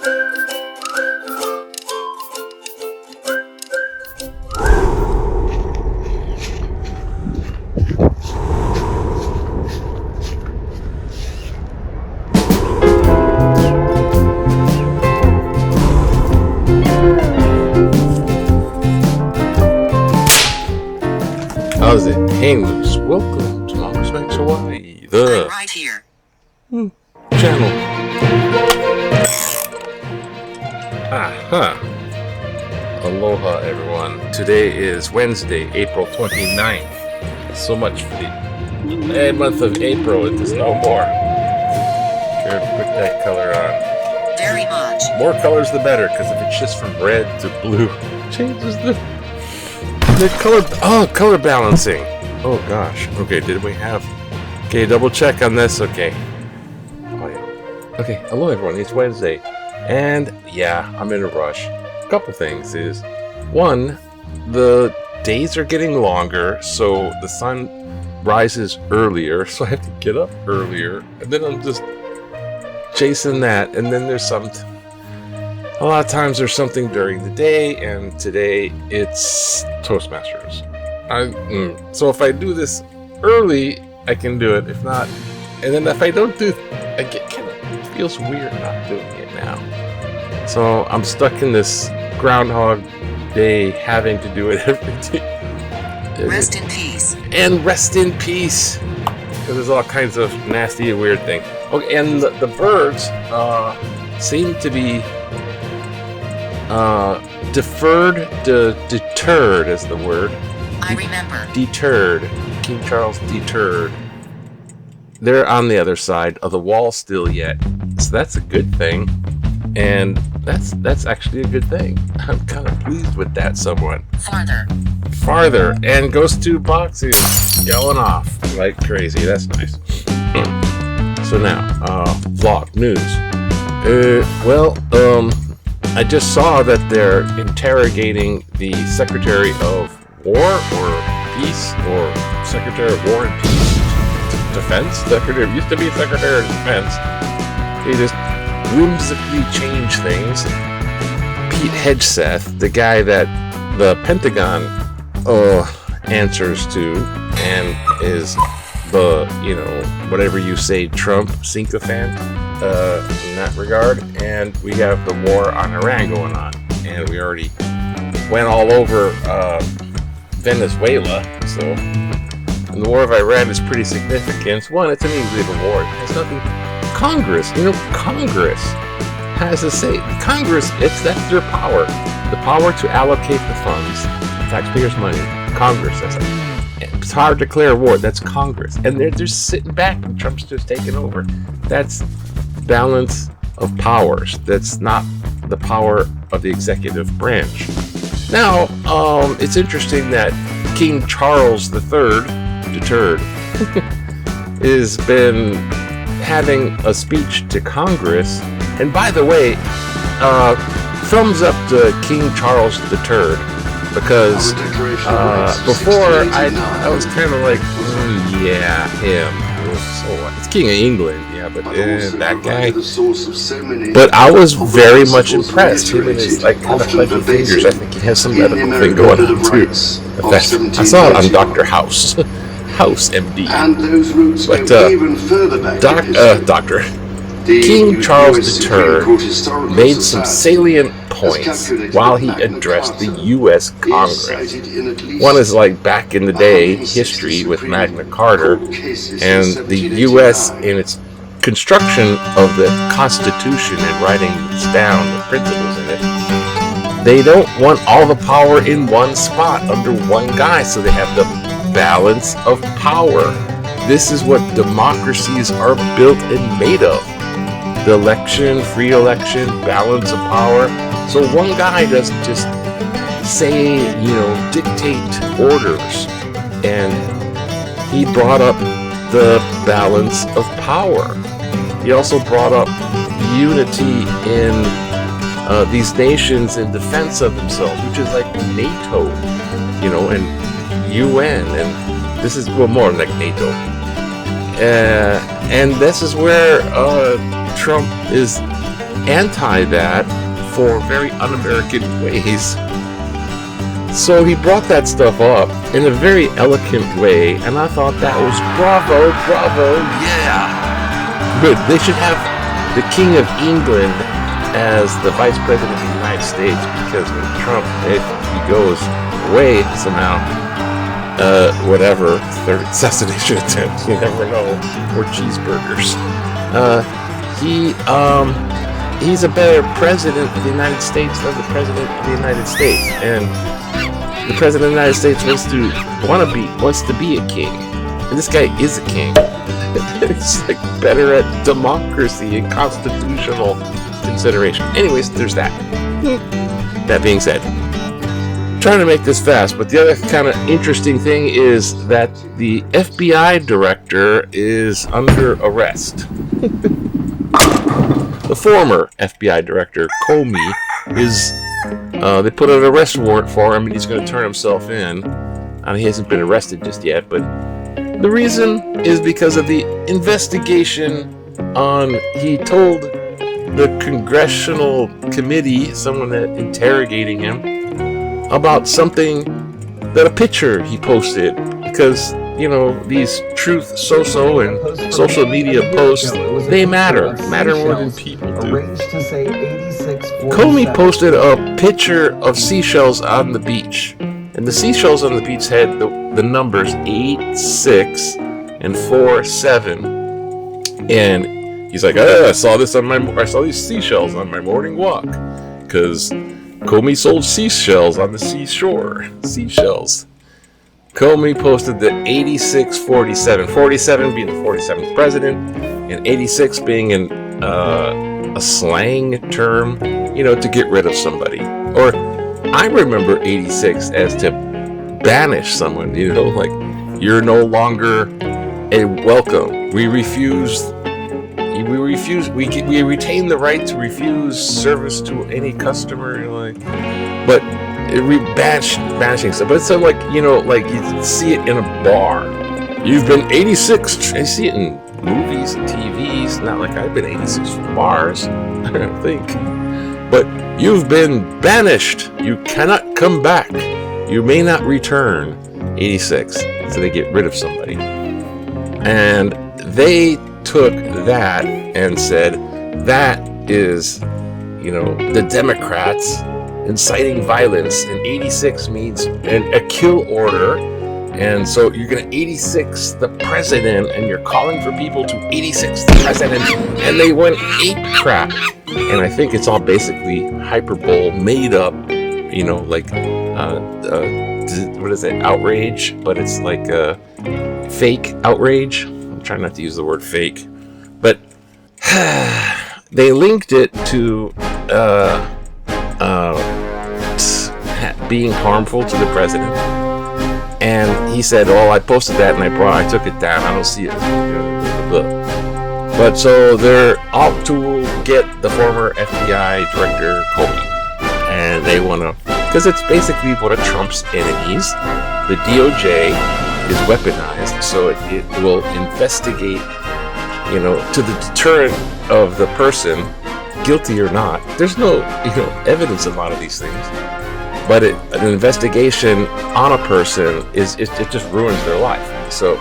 How's it? Hey, loose. Welcome to Mama's Max Hawaii, the right here. channel. Aloha, everyone. Today is Wednesday, April 29th. So much for the month of April. It is no more. Care to put that color on? Very much. More colors the better, because if it's just from red to blue, changes the color balancing. Oh gosh. Okay, did we have? Okay, double check on this. Okay. Oh yeah. Okay. Hello everyone. It's Wednesday, and yeah, I'm in a rush. A couple things is, one, the days are getting longer, so the sun rises earlier, so I have to get up earlier, and then I'm just chasing that, and then there's a lot of times there's something during the day, and today it's Toastmasters. So if I do this early, I can do it. If not, and then if I don't do, it feels weird not doing it now. So I'm stuck in this Groundhog Day, having to do it every day. Rest in peace. And rest in peace, because there's all kinds of nasty and weird things. Okay, and the birds seem to be deterred is the word. I remember. Deterred. King Charles deterred. They're on the other side of the wall still yet, so that's a good thing, and that's actually a good thing. I'm kind of pleased with that somewhat. Farther, and Ghost 2 boxes going off like crazy. That's nice. So now, vlog news. I just saw that they're interrogating the Secretary of War or Peace, or Secretary of War and Peace, Defense. Secretary used to be Secretary of Defense. They just whimsically change things. Pete Hegseth, the guy that the Pentagon answers to, and is the, whatever you say, Trump sycophant in that regard. And we have the war on Iran going on, and we already went all over Venezuela. So, and the war of Iran is pretty significant. One, it's an illegal war. It has nothing. Congress, Congress has a say. Congress, that's their power. The power to allocate the funds, taxpayers' money. Congress has it. It's hard to declare war. That's Congress, and they're just sitting back, and Trump's just taking over. That's balance of powers. That's not the power of the executive branch. Now, it's interesting that King Charles III, deterred, has been having a speech to Congress. And by the way, thumbs up to King Charles III, because before I was kind of like, yeah, him. So it's King of England, yeah, but that guy. But I was very much impressed. Him and his kind of fudgy fingers. I think he has some medical thing going on too. I saw it on Dr. House, House MD. But Doctor King Charles III made some salient points while he addressed the U.S. Congress. One is like back in the day history with Magna Carta and the U.S. in its construction of the Constitution and writing down the principles in it. They don't want all the power in one spot under one guy, so they have the balance of power. This is what democracies are built and made of. The election, free election, balance of power. So one guy doesn't just say, dictate orders. And he brought up the balance of power. He also brought up unity in these nations in defense of themselves, which is like NATO, and UN, and this is more like NATO. And this is where Trump is anti that for very un-American ways. So he brought that stuff up in a very eloquent way, and I thought that was bravo, yeah. Good. They should have the King of England as the Vice President of the United States, because when Trump, if he goes away somehow, whatever, third assassination attempt, you never know, or cheeseburgers. He's a better president of the United States than the president of the United States, and the president of the United States wants to be a king, and this guy is a king. It's like better at democracy and constitutional consideration. Anyways, there's that. That being said, trying to make this fast, but the other kind of interesting thing is that the FBI director is under arrest. The former FBI director, Comey, is, they put an arrest warrant for him, and he's going to turn himself in. He hasn't been arrested just yet, but the reason is because of the investigation he told the congressional committee, someone that interrogating him, about something that a picture he posted, because, you know, these truth and social media posts, they matter more than people do. Comey posted a picture of seashells on the beach, and the seashells on the beach had the numbers 8, 6, and 4, 7, and he's like, I saw these seashells on my morning walk, because Comey sold seashells on the seashore. Seashells. Comey posted the 8647. 47 being the 47th president, and 86 being a slang term, you know, to get rid of somebody. Or I remember 86 as to banish someone, you know, like, you're no longer a welcome. We retain the right to refuse service to any customer, like, but banishing stuff. But it's like, you know, like you see it in a bar. You've been 86. I see it in movies and TVs. Not like I've been 86 from bars, I don't think. But you've been banished. You cannot come back. You may not return. 86. So they get rid of somebody. And they took that and said that is, you know, the Democrats inciting violence, and 86 means a kill order, and so you're going to 86 the president, and you're calling for people to 86 the president, and they went ape crap. And I think it's all basically hyperbole, made up, you know, like what is it, outrage, but it's like fake outrage. I'm trying not to use the word fake, but they linked it to being harmful to the president, and he said, "Oh, I posted that and I took it down. I don't see it." But so they're out to get the former FBI director Comey, and they want to, because it's basically one of Trump's enemies. The DOJ is weaponized, so it will investigate, you know, to the deterrent of the person, guilty or not. There's no, you know, evidence in a lot of these things, but an investigation on a person it just ruins their life. So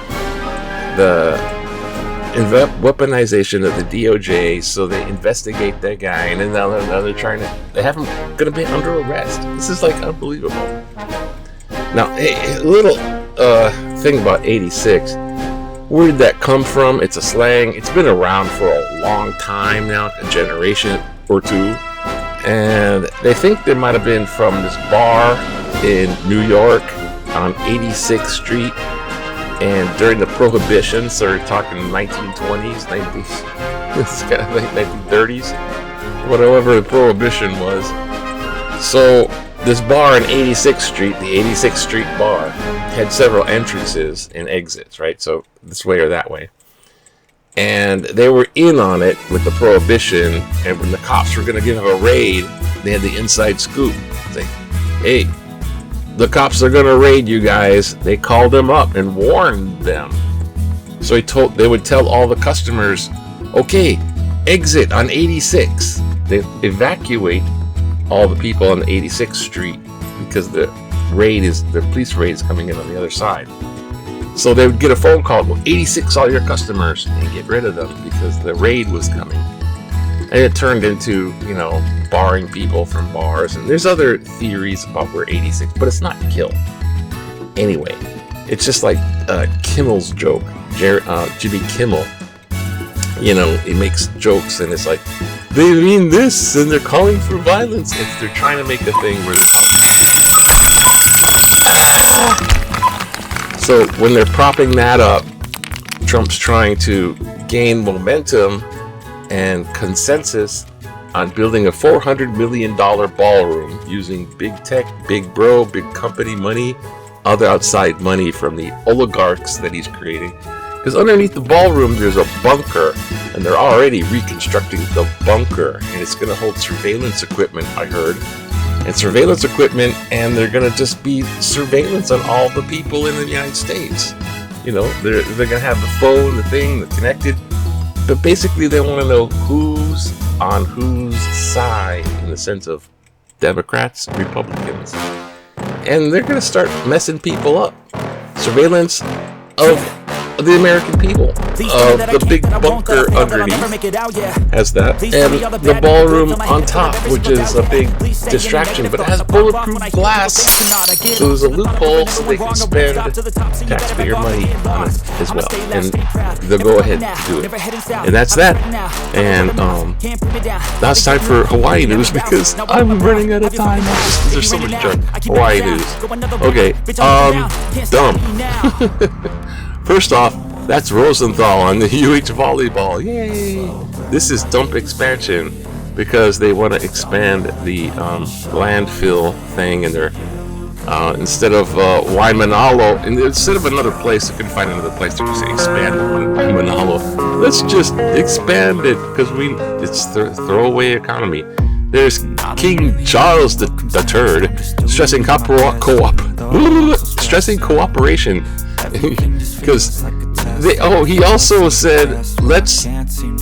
the weaponization of the DOJ, so they investigate that guy, and then now they're they have him going to be under arrest. This is like unbelievable. Now, a little thing about 86. Where did that come from? It's a slang. It's been around for a long time now, a generation or two. And they think there might have been from this bar in New York on 86th Street. And during the Prohibition, so we're talking 1920s, 90s, it's kind of like 1930s, whatever the Prohibition was. So this bar on 86th Street, the 86th Street bar, had several entrances and exits, right? So this way or that way. And they were in on it with the Prohibition, and when the cops were going to give them a raid, they had the inside scoop. It's like, hey, the cops are going to raid you guys. They called them up and warned them. So they would tell all the customers, okay, exit on 86. they evacuate all the people on 86th Street because the police raid is coming in on the other side. So they would get a phone call, well, 86 all your customers, and get rid of them because the raid was coming. And it turned into, barring people from bars. And there's other theories about where 86, but it's not kill. Anyway, it's just like Kimmel's joke. Jimmy Kimmel, he makes jokes and it's like, they mean this and they're calling for violence. They're trying to make a thing where So when they're propping that up, Trump's trying to gain momentum and consensus on building a $400 million ballroom using big tech, big bro, big company money, other outside money from the oligarchs that he's creating. Because underneath the ballroom, there's a bunker, and they're already reconstructing the bunker, and it's going to hold surveillance equipment, I heard. And surveillance equipment, and they're going to just be surveillance on all the people in the United States. They're going to have the phone, the thing, the connected. But basically, they want to know who's on whose side in the sense of Democrats, Republicans. And they're going to start messing people up. Surveillance of the American people. The big bunker underneath has that, and the ballroom on top, which is a big distraction, but it has bulletproof glass, so there's a loophole so they can spend taxpayer money on it as well, and they'll go ahead and do it. And that's that. And now it's time for Hawaii news because I'm running out of time. There's so much junk. Hawaii news. Okay, dumb. First off, that's Rosenthal on the UH volleyball. Yay! This is dump expansion because they want to expand the landfill thing, and they're instead of Waimanalo, and instead of another place, I couldn't find another place to say expand Waimanalo. Let's just expand it because it's the throwaway economy. There's King Charles III stressing stressing cooperation. Because he also said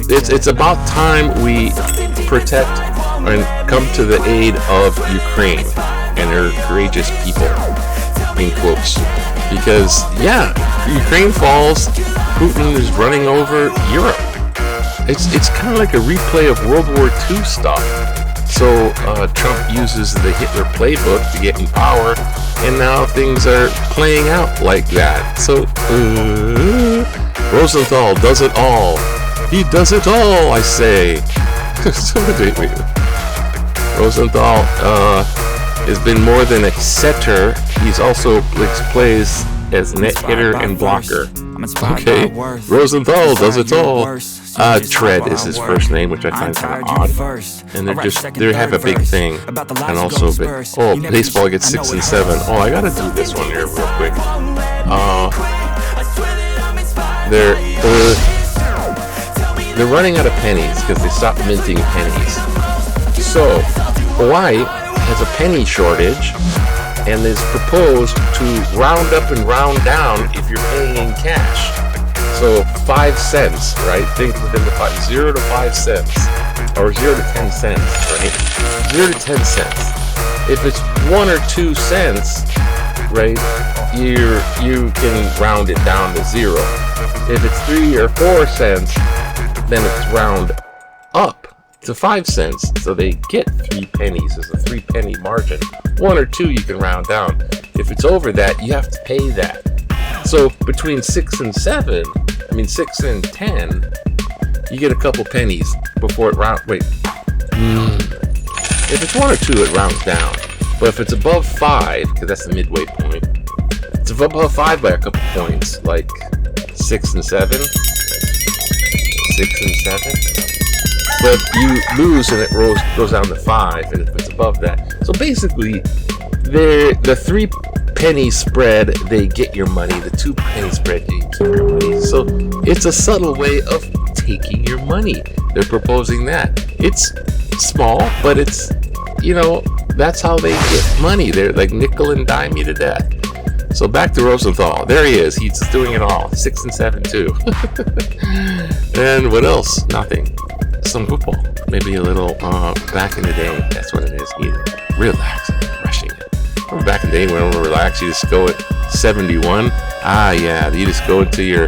it's about time we protect and come to the aid of Ukraine and her courageous people, in quotes, because Ukraine falls, Putin is running over Europe. It's kind of like a replay of World War II stuff. So Trump uses the Hitler playbook to get in power, and now things are playing out like that. So Rosenthal does it all. He does it all, I say. Rosenthal has been more than a setter. He's also plays as net hitter and blocker. Okay, Rosenthal does it all. Tread is his first name, which I find kind of odd. And they have a big thing, and also baseball gets 6 and 7. I gotta do this one here real quick. They're running out of pennies because they stopped minting pennies. So Hawaii has a penny shortage, and is proposed to round up and round down if you're paying in cash. So 5 cents, right? Think within the 0 to 5 cents, or 0 to 10 cents, right? 0 to 10 cents. If it's 1 or 2 cents, right, you can round it down to 0. If it's 3 or 4 cents, then it's round up to 5 cents. So they get 3 pennies. There's a 3 penny margin. 1 or 2 you can round down. If it's over that, you have to pay that. So between 6 and 10, you get a couple pennies before it rounds. If it's 1 or 2, it rounds down. But if it's above 5, because that's the midway point, it's above 5 by a couple points, like 6 and 7. 6 and 7. But you lose and it goes down to 5, and if it's above that. So basically, the 3 penny spread, they get your money. The 2 penny spread, you keep your money. So it's a subtle way of taking your money. They're proposing that. It's small, but it's, that's how they get money. They're like nickel and dime you to death. So back to Rosenthal. There he is. He's doing it all. 6 and 7 too. And what else? Nothing. some football. Maybe a little back in the day. That's what it is. Either relax, rushing it. Remember back in the day when we were relaxed, you just go at 71. You just go into your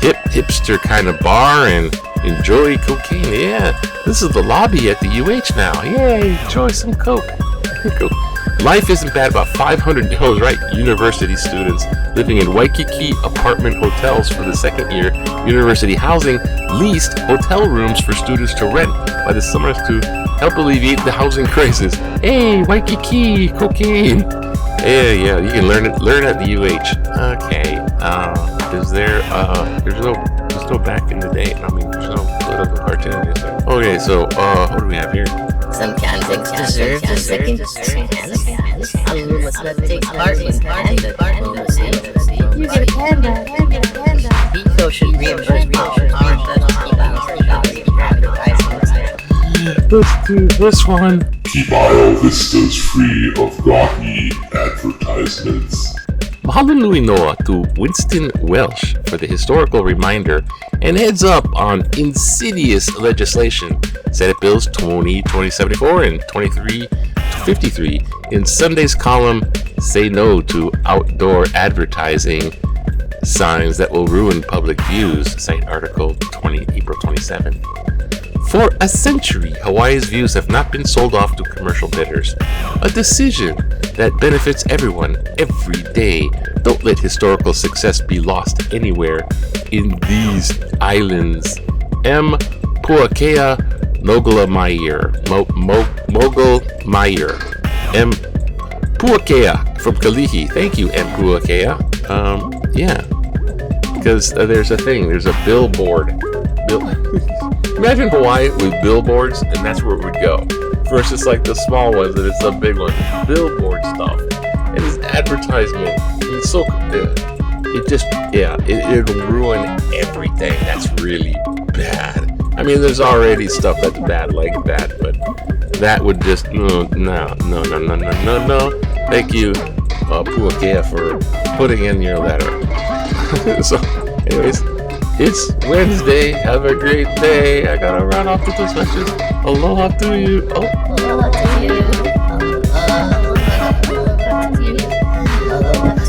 hipster kind of bar and enjoy cocaine. Yeah, this is the lobby at the UH now. Yay, enjoy some coke. Life isn't bad. About 500 university students living in Waikiki apartment hotels for the second year. University housing leased hotel rooms for students to rent by the summer to help alleviate the housing crisis. Hey, Waikiki, cocaine. Yeah, you can learn at the UH. Okay, there's no back in the day. I mean, there's no political cartoon. Okay, so what do we have here? Some convicts deserve a second chance. A rule must not take part in panda diplomacy. You get a panda. Pico should reimburse power that keep advertisements. Let's do this one. Keep Isle Vistas free of gawky advertisements. Mahalo nui noa to Winston Welsh for the historical reminder and heads up on insidious legislation. Senate Bills 2074 and 2353 in Sunday's column say no to outdoor advertising signs that will ruin public views. Cite article April 27. For a century, Hawaii's views have not been sold off to commercial bidders. A decision that benefits everyone every day. Don't let historical success be lost anywhere in these islands. M. Puakea Mogul Meyer. Mogul Meyer. M. Puakea from Kalihi. Thank you, M. Puakea. Because there's a thing. There's a billboard. Imagine Hawaii with billboards, and that's where it would go. Versus like the small ones, and it's the big one. Billboard stuff. And it's advertisement. It's so it'll ruin everything. That's really bad. I mean, there's already stuff that's bad like that, but that would just no. Thank you, Puakea, for putting in your letter. So, anyways. It's Wednesday. Have a great day. I gotta run off to those messages. Aloha to you. Aloha to you. Aloha to you.